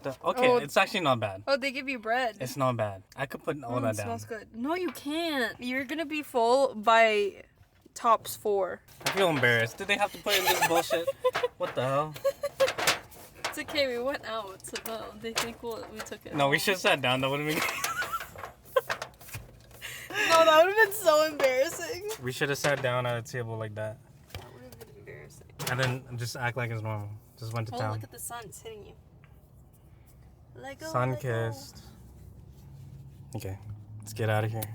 Okay, Oh. it's actually not bad. Oh, they give you bread. It's not bad. I could put all that It down. smells good. No, you can't. You're gonna be full by tops 4. I feel embarrassed. Did they have to put in this bullshit? What the hell? It's okay, we went out, so no, they think we took it. No, we should have sat down. That would have been. No, that would have been so embarrassing. We should have sat down at a table like that. That would have been embarrassing. And then just act like it's normal. Just went to town. Look at the sun. It's hitting you. Let go. Sun kissed. Okay, let's get out of here.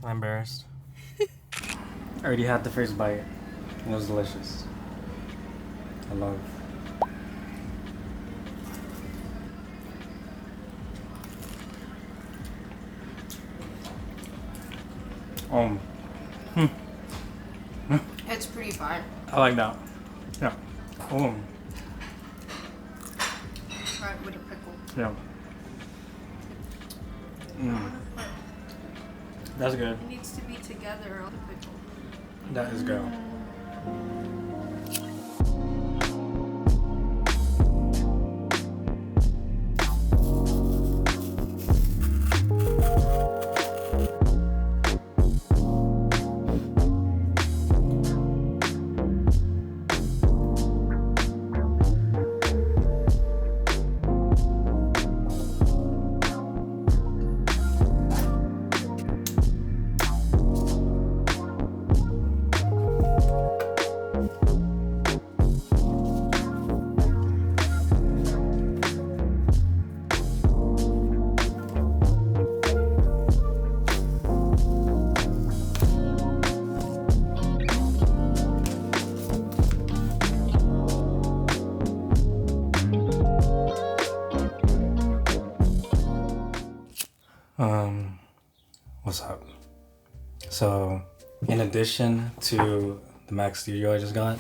I'm embarrassed. I already had the first bite. It was delicious. I love. It's pretty fine. I like that. Yeah. Try it with a pickle. Yeah. That's good. It needs to be together on the pickle. That is good. What's up? So, in addition to the Mac Studio I just got,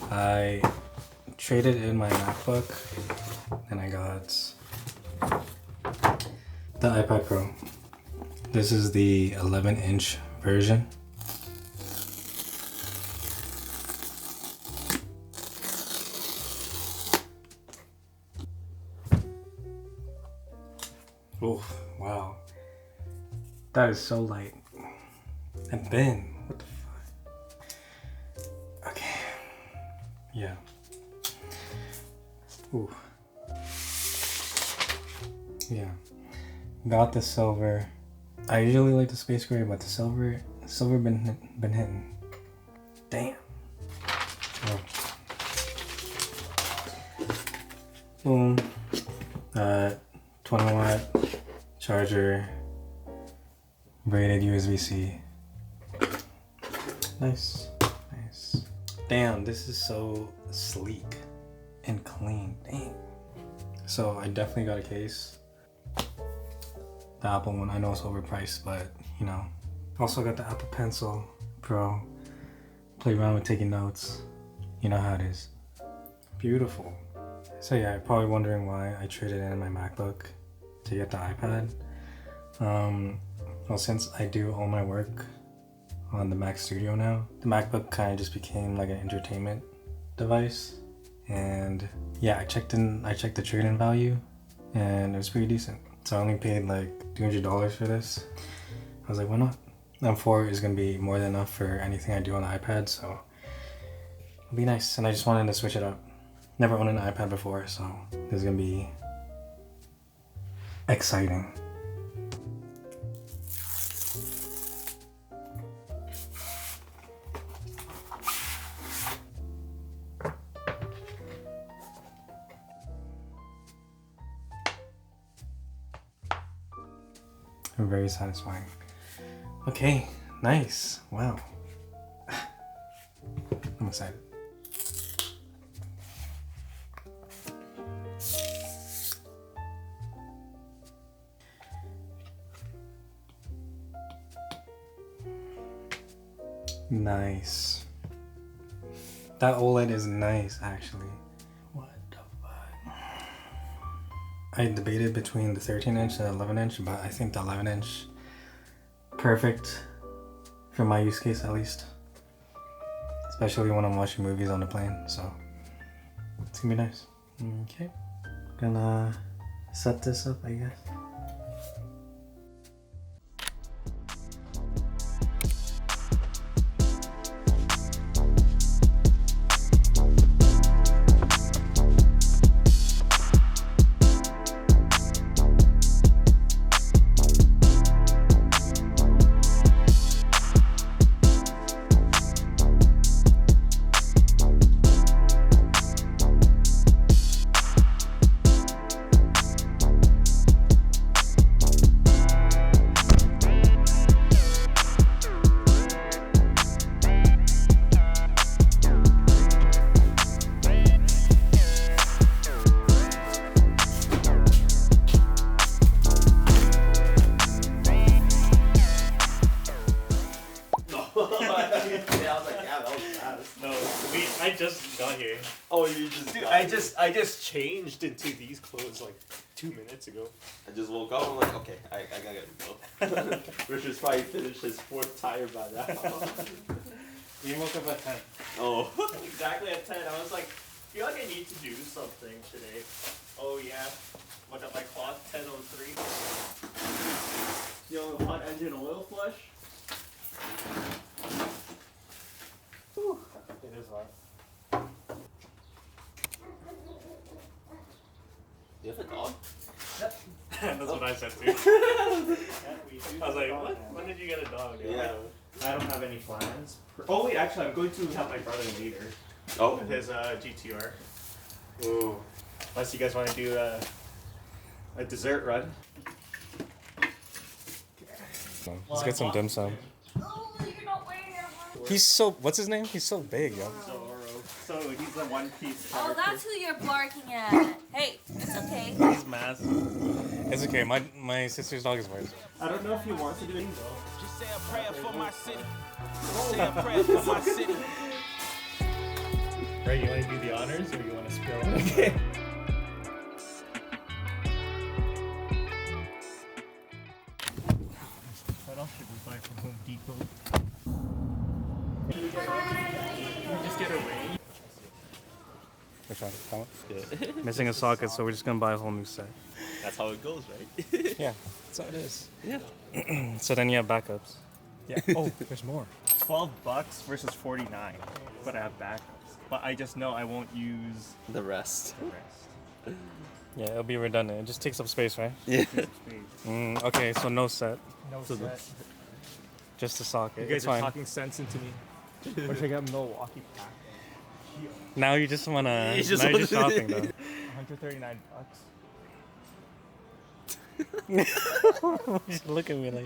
I traded in my MacBook and I got the iPad Pro. This is the 11-inch version. Oh, wow. That is so light. And thin. What the fuck? Okay. Yeah. Ooh. Yeah. Got the silver. I usually like the space gray, but the silver been hitting. Damn. Oh. Boom. 20-watt charger. Braided USB-C. Nice. Nice. Damn, this is so sleek and clean. Dang. So I definitely got a case. The Apple one, I know it's overpriced, but you know. Also got the Apple Pencil Pro. Play around with taking notes. You know how it is. Beautiful. So yeah, you're probably wondering why I traded in my MacBook to get the iPad. Well, since I do all my work on the Mac Studio now, the MacBook kind of just became like an entertainment device. And yeah, I checked the trade-in value and it was pretty decent. So I only paid like $200 for this. I was like, why not? M4 is gonna be more than enough for anything I do on the iPad, so it'll be nice. And I just wanted to switch it up. Never owned an iPad before, so this is gonna be exciting. Very satisfying. Okay, nice. Wow. I'm excited. Nice. That OLED is nice, actually. What the fuck? I debated between the 13-inch and the 11-inch, but I think the 11-inch perfect for my use case, at least. Especially when I'm watching movies on the plane, so it's gonna be nice. Okay, gonna set this up, I guess. I just got here. Oh, you just. Dude, I just changed into these clothes like 2 minutes ago. I just woke up. I'm like, okay, I gotta go. Richard's probably finished his 4th tire by now. We woke up at 10. Oh. Exactly at 10. I was like, I feel like I need to do something today. Oh yeah. What at my clock? 10:03. Yo, hot engine oil flush. Whew. It is hot. You have a dog? That's what I said too. I was like, what? When did you get a dog? Yeah. I don't have any plans. Oh wait, actually, I'm going to have my brother later. Oh. With his GTR. Ooh. Unless you guys want to do a dessert run. Let's get some dim sum. Oh, you're not wearing it. He's so. What's his name? He's so big, yo. So he's a One Piece Oh, character. that's who you're barking at. Hey, it's okay. He's massive. It's okay. My sister's dog is worse. I don't know if he wants to do it though. Just say a prayer for my city. Say a prayer for my city. Right, you want to do the honors or you want to spill? Okay. What else should we buy from Home Depot? Just get a ring. Which one? That one? Missing a socket, so we're just gonna buy a whole new set. That's how it goes, right? Yeah, that's how it is. Yeah. So then you have backups. Yeah. Oh, there's more. $12 versus $49, but I have backups. But I just know I won't use The rest. the rest. Yeah, it'll be redundant. It just takes up space, right? Yeah. Okay, so no set, No So set. just a socket. You guys It's are fine. talking sense into me. Or should I get Milwaukee pack? Now you just wanna. You just now you're just wanna- shopping though. $139. Just look at me like.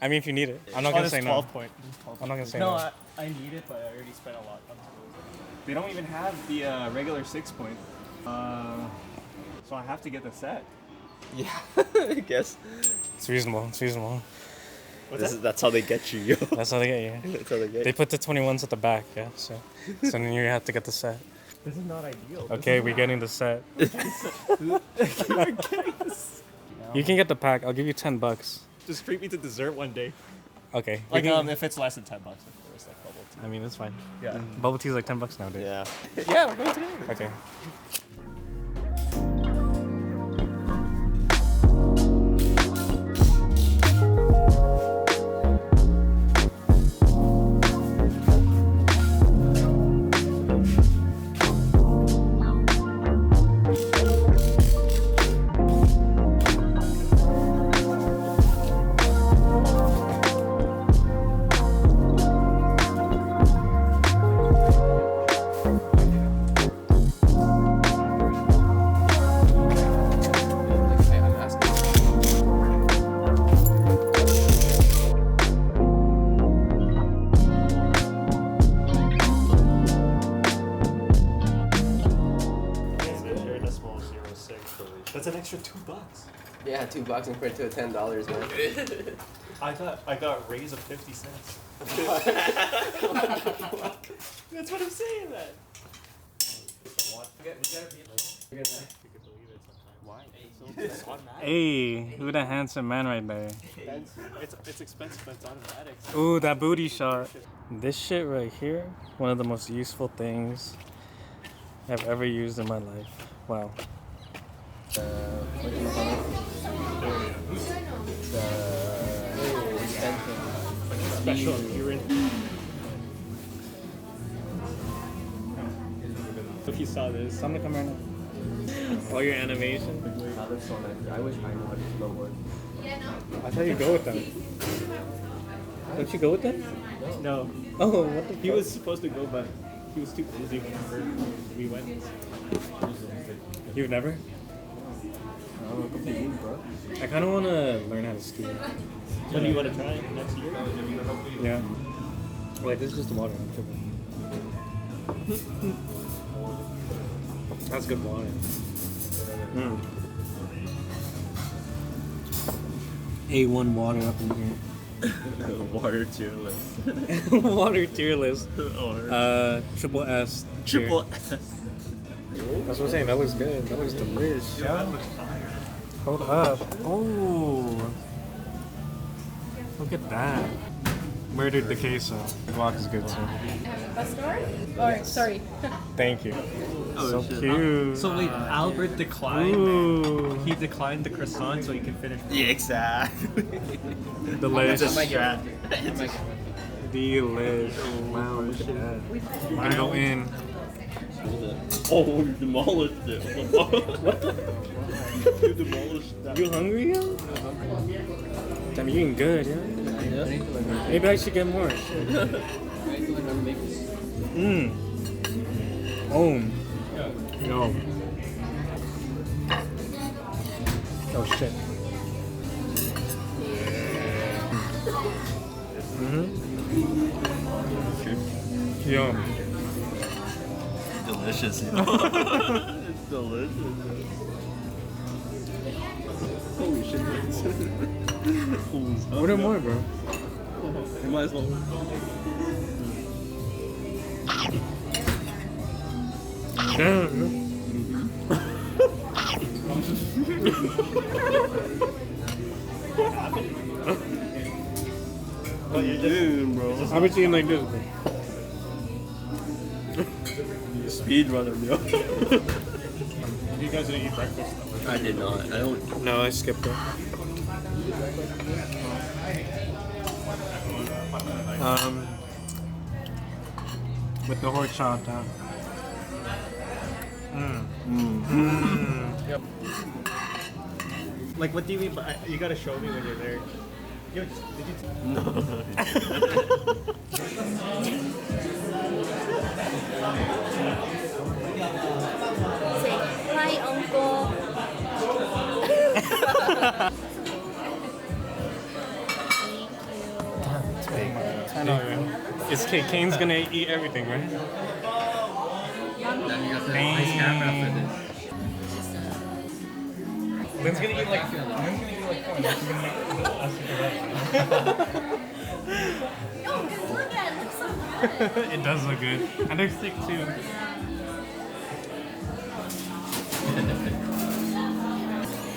I mean, if you need it, I'm not Oh, gonna that's say 12 no. point. I'm not gonna say No, no. I need it, but I already spent a lot on tools. They don't even have the regular 6 point. So I have to get the set. Yeah. I guess. It's reasonable. It's reasonable. That's how they get you, yo. That's how they get you. That's how they get They you. put the 21s at the back, yeah. So then you have to get the set. This is not ideal. Okay, we're getting the set. We're getting this. You can get the pack. I'll give you $10. Just treat me to dessert one day. Okay. Like we can, if it's less than $10, of course, like bubble tea. I mean, it's fine. Yeah. Bubble tea is like $10 nowadays. Yeah. Yeah, we're going today. Okay. That's an extra $2. Yeah, $2 compared to $10, man. I got a raise of 50 cents. That's what I'm saying, man. Why? It's automatic. Hey, who the handsome man right there? It's expensive, but it's automatic. Ooh, that booty shot. This shit right here, one of the most useful things I've ever used in my life. Wow. extension. Special appearance. If you saw this, I'm gonna come right now. All your animation. Now that's so nice. I wish I knew how to snowboard. I thought you'd go with them. Don't you go with them? No. Oh, what the? He was supposed to go, but he was too busy whenever we went. You've never? I kind of want to learn how to ski. When do you want to try next year? Yeah. Wait, this is just the water. I'm tripping. That's good water. A1 water up in here. Water tier list. Water tier list. Or Triple S. triple tier. S. That's what I'm saying. That looks good. That looks delicious. Hold up. Oh. Look at that. Murdered the queso. The guac is good too. Customer? Or, sorry. Thank you. Oh, So shit. cute. So wait, Albert declined. Ooh. He declined the croissant so he can finish. Yeah, exactly. Delicious. Strat. Delish. Wow, look at that. I'm gonna go in. Oh, you demolished it. What the? You demolished that. You hungry, yo? Damn, you eating good, yeah? Maybe I should get more. Mmm. Oh. Yo. Oh shit. Yum. Delicious. It's delicious. Holy shit. Order more, bro. You might as well. Damn. What you doing, bro? How about you eating like this, bro? Speed runner, bro. You guys didn't eat breakfast. I did not. I don't. No, I skipped it. With the horse chop down. Yep. Like, what do you mean by? You gotta show me when you're there. Yo, did Say, hi, uncle. I know, man. It's Kane's gonna eat everything, right? Lynn's gonna eat like four. She's gonna make us Yo, just look at it. It looks so good. It does look good. And they're thick too.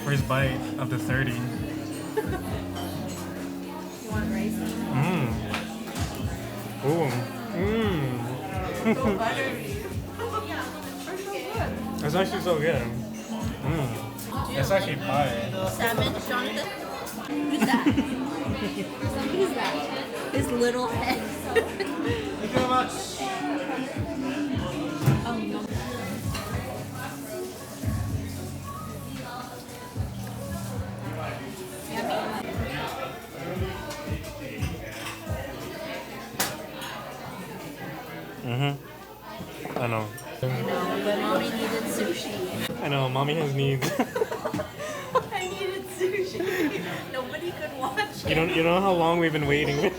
First bite of the 30. You want rice? Mmm. Ooh. Mmm. So buttery. It's actually so good. Mmm. It's actually pie. Salmon, Jonathan? Who's that? Who's that? His little head. Thank you very much. Oh, no. I know. I know, but mommy needed sushi. I know, mommy has needs. I needed sushi. Nobody could watch it. You don't know how long we've been waiting.